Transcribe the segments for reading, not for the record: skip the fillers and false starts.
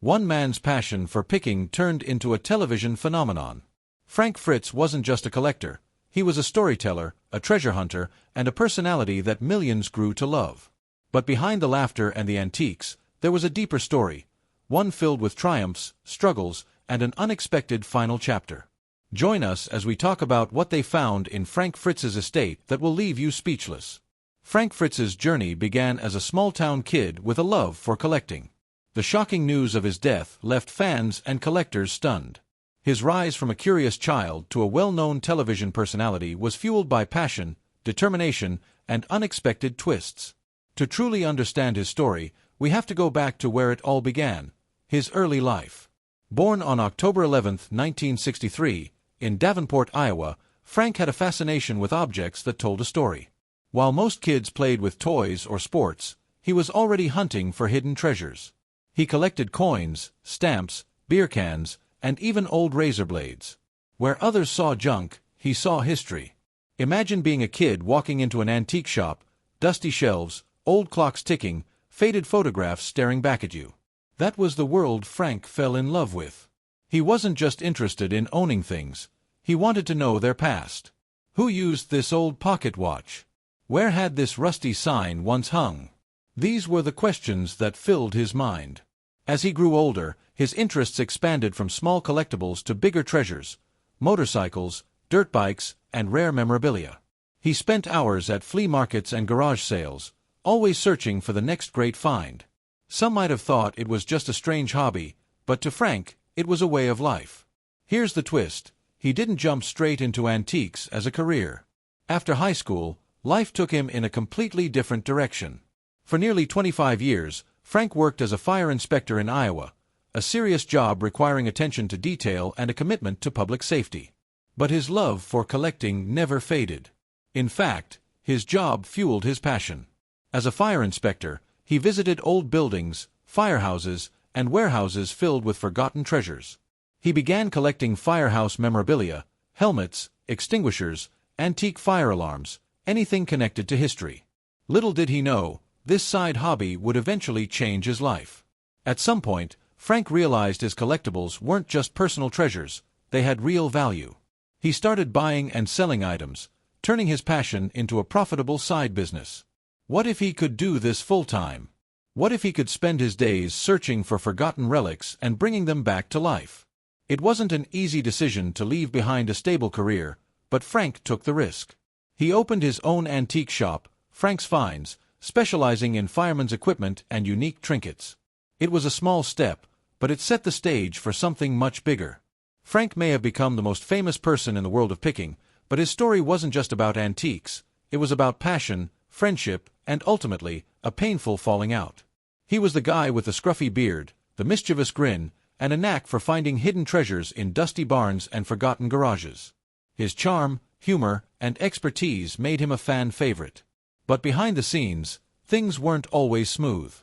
One man's passion for picking turned into a television phenomenon. Frank Fritz wasn't just a collector. He was a storyteller, a treasure hunter, and a personality that millions grew to love. But behind the laughter and the antiques, there was a deeper story, one filled with triumphs, struggles, and an unexpected final chapter. Join us as we talk about what they found in Frank Fritz's estate that will leave you speechless. Frank Fritz's journey began as a small-town kid with a love for collecting. The shocking news of his death left fans and collectors stunned. His rise from a curious child to a well-known television personality was fueled by passion, determination, and unexpected twists. To truly understand his story, we have to go back to where it all began, his early life. Born on October 11, 1963, in Davenport, Iowa, Frank had a fascination with objects that told a story. While most kids played with toys or sports, he was already hunting for hidden treasures. He collected coins, stamps, beer cans, and even old razor blades. Where others saw junk, he saw history. Imagine being a kid walking into an antique shop, dusty shelves, old clocks ticking, faded photographs staring back at you. That was the world Frank fell in love with. He wasn't just interested in owning things. He wanted to know their past. Who used this old pocket watch? Where had this rusty sign once hung? These were the questions that filled his mind. As he grew older, his interests expanded from small collectibles to bigger treasures, motorcycles, dirt bikes, and rare memorabilia. He spent hours at flea markets and garage sales, always searching for the next great find. Some might have thought it was just a strange hobby, but to Frank, it was a way of life. Here's the twist. He didn't jump straight into antiques as a career. After high school, life took him in a completely different direction. For nearly 25 years, Frank worked as a fire inspector in Iowa, a serious job requiring attention to detail and a commitment to public safety. But his love for collecting never faded. In fact, his job fueled his passion. As a fire inspector, he visited old buildings, firehouses, and warehouses filled with forgotten treasures. He began collecting firehouse memorabilia, helmets, extinguishers, antique fire alarms, anything connected to history. Little did he know, this side hobby would eventually change his life. At some point, Frank realized his collectibles weren't just personal treasures, they had real value. He started buying and selling items, turning his passion into a profitable side business. What if he could do this full-time? What if he could spend his days searching for forgotten relics and bringing them back to life? It wasn't an easy decision to leave behind a stable career, but Frank took the risk. He opened his own antique shop, Frank's Finds, specializing in firemen's equipment and unique trinkets. It was a small step, but it set the stage for something much bigger. Frank may have become the most famous person in the world of picking, but his story wasn't just about antiques. It was about passion, friendship, and ultimately, a painful falling out. He was the guy with the scruffy beard, the mischievous grin, and a knack for finding hidden treasures in dusty barns and forgotten garages. His charm, humor, and expertise made him a fan favorite. But behind the scenes, things weren't always smooth.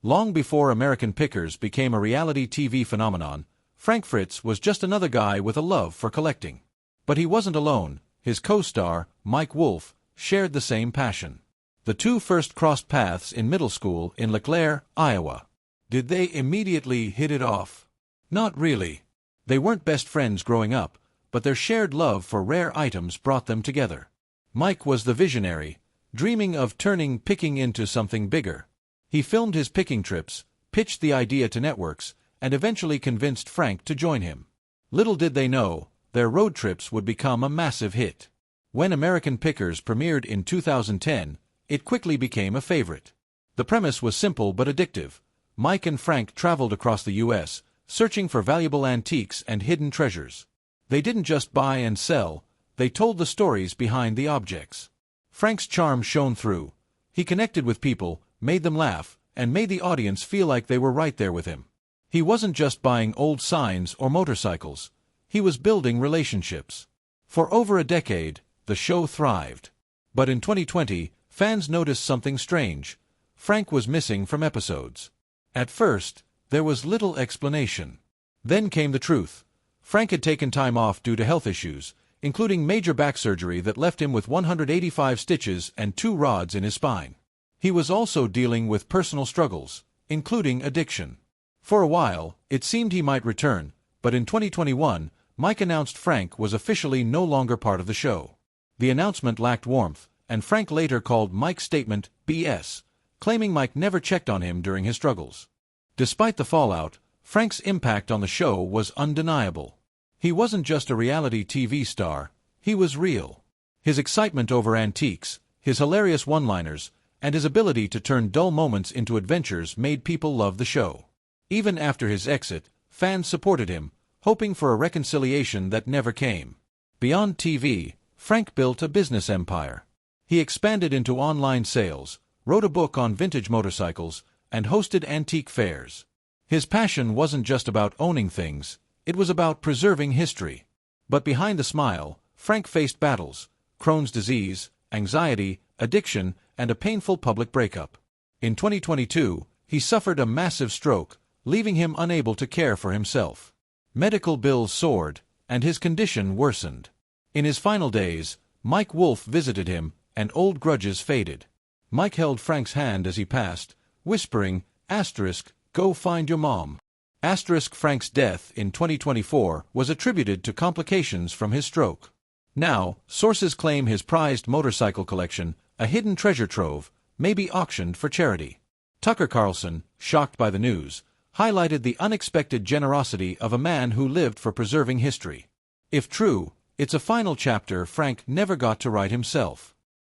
Long before American Pickers became a reality TV phenomenon, Frank Fritz was just another guy with a love for collecting. But he wasn't alone. His co-star, Mike Wolfe, shared the same passion. The two first crossed paths in middle school in LeClaire, Iowa. Did they immediately hit it off? Not really. They weren't best friends growing up, but their shared love for rare items brought them together. Mike was the visionary, dreaming of turning picking into something bigger. He filmed his picking trips, pitched the idea to networks, and eventually convinced Frank to join him. Little did they know, their road trips would become a massive hit. When American Pickers premiered in 2010, it quickly became a favorite. The premise was simple but addictive. Mike and Frank traveled across the U.S., searching for valuable antiques and hidden treasures. They didn't just buy and sell, they told the stories behind the objects. Frank's charm shone through. He connected with people, made them laugh, and made the audience feel like they were right there with him. He wasn't just buying old signs or motorcycles. He was building relationships. For over a decade, the show thrived. But in 2020, fans noticed something strange. Frank was missing from episodes. At first, there was little explanation. Then came the truth. Frank had taken time off due to health issues, including major back surgery that left him with 185 stitches and 2 rods in his spine. He was also dealing with personal struggles, including addiction. For a while, it seemed he might return, but in 2021, Mike announced Frank was officially no longer part of the show. The announcement lacked warmth, and Frank later called Mike's statement BS, claiming Mike never checked on him during his struggles. Despite the fallout, Frank's impact on the show was undeniable. He wasn't just a reality TV star, he was real. His excitement over antiques, his hilarious one-liners, and his ability to turn dull moments into adventures made people love the show. Even after his exit, fans supported him, hoping for a reconciliation that never came. Beyond TV, Frank built a business empire. He expanded into online sales, wrote a book on vintage motorcycles, and hosted antique fairs. His passion wasn't just about owning things, it was about preserving history. But behind the smile, Frank faced battles: Crohn's disease, anxiety, addiction, and a painful public breakup. In 2022, he suffered a massive stroke, leaving him unable to care for himself. Medical bills soared, and his condition worsened. In his final days, Mike Wolfe visited him, and old grudges faded. Mike held Frank's hand as he passed, whispering, "Go find your mom." Frank's death in 2024 was attributed to complications from his stroke. Now, sources claim his prized motorcycle collection, a hidden treasure trove, may be auctioned for charity. Tucker Carlson, shocked by the news, highlighted the unexpected generosity of a man who lived for preserving history. If true, it's a final chapter Frank never got to write himself.